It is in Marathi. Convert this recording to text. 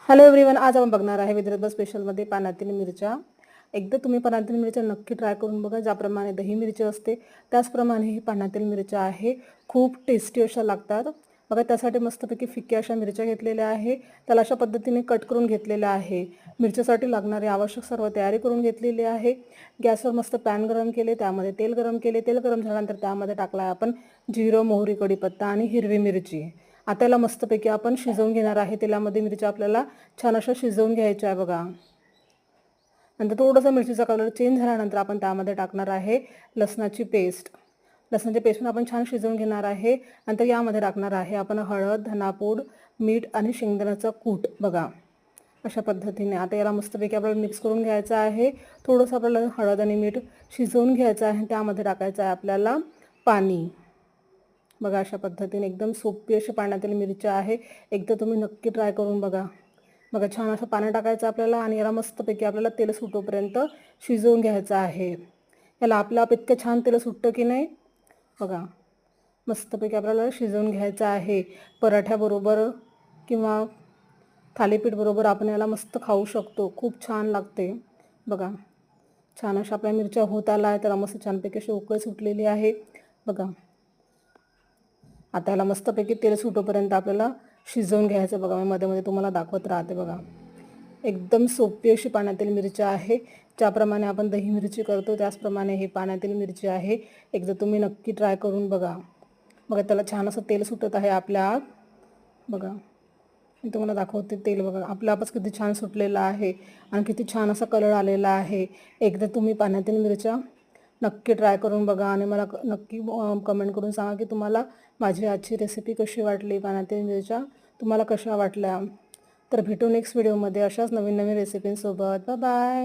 हॅलो एव्हरीवन, आज आपण बघणार आहे विदर्भ स्पेशलमध्ये पानातील मिरच्या. एकदा तुम्ही पानातील मिरच्या नक्की ट्राय करून बघा. ज्याप्रमाणे दही मिरची असते त्याचप्रमाणे ही पानातील मिरच्या आहे. खूप टेस्टी अशा लागतात बघा. त्यासाठी मस्तपैकी फिक्या अशा मिरच्या घेतलेल्या आहे. त्याला अशा पद्धतीने कट करून घेतलेल्या आहे. मिरच्यासाठी लागणारी आवश्यक सर्व तयारी करून घेतलेली आहे. गॅसवर मस्त पॅन गरम केले, त्यामध्ये तेल गरम केले. तेल गरम झाल्यानंतर त्यामध्ये टाकला आपण जिरं, मोहरी, कढीपत्ता आणि हिरवी मिरची. आता याला मस्तपैकी आपण शिजवून घेणार आहे. तेलामध्ये मिरच्या आपल्याला छान अशा शिजवून घ्यायच्या आहे बघा. नंतर थोडासा मिरचीचा कलर चेंज झाल्यानंतर आपण त्यामध्ये टाकणार आहे लसणाची पेस्ट. लसणाची पेस्ट पण आपण छान शिजवून घेणार आहे. नंतर यामध्ये टाकणार आहे आपण हळद, धनापूड, मीठ आणि शेंगदाण्याचा कूट बघा. अशा पद्धतीने आता याला मस्तपैकी आपल्याला मिक्स करून घ्यायचं आहे. थोडंसं आपल्याला हळद आणि मीठ शिजवून घ्यायचं आहे. त्यामध्ये टाकायचं आहे आपल्याला पाणी बघा. अशा पद्धतीने एकदम सोपी अशी पाण्यातील मिरच्या आहे. एकदा तुम्ही नक्की ट्राय करून बघा. बघा छान असं पाणी टाकायचं आपल्याला आणि याला मस्तपैकी आपल्याला तेल सुटोपर्यंत शिजवून घ्यायचं आहे. याला आपलं इतकं छान तेल सुटतं की नाही बघा. मस्तपैकी आपल्याला शिजवून घ्यायचं आहे. पराठ्याबरोबर किंवा थालीपीठ बरोबर आपण याला मस्त खाऊ शकतो. खूप छान लागते बघा. छान अशा आपल्या मिरच्या होत आला आहे. त्याला मस्त छानपैकी अशी उकळी सुटलेली आहे बघा. आता याला मस्तपैकी तेल सुटोपर्यंत आपल्याला शिजवून घ्यायचं बघा. मी मध्ये मध्ये तुम्हाला दाखवत राहते बघा. एकदम सोपी अशी पाण्यातील मिरची आहे. ज्याप्रमाणे आपण दही मिरची करतो त्याचप्रमाणे ही पाण्यातील मिरची आहे. एकदा तुम्ही नक्की ट्राय करून बघा. बघा त्याला छान असं तेल सुटत आहे आपल्या आत बघा. मी तुम्हाला दाखवते तेल बघा. आपल्या आपच किती छान सुटलेला आहे आणि किती छान असा कलर आलेला आहे. एकदा तुम्ही पाण्यातील मिरच्या नक्की ट्राय करून बघा आणि मला नक्की कमेंट करून सांगा की तुम्हाला माझी आजची रेसिपी कशी वाटली. पानातील मिरच्या तुम्हाला कशा वाटल्या. तर भेटू नेक्स्ट व्हिडिओमध्ये अशाच नवीन नवीन रेसिपींसोबत. Bye bye.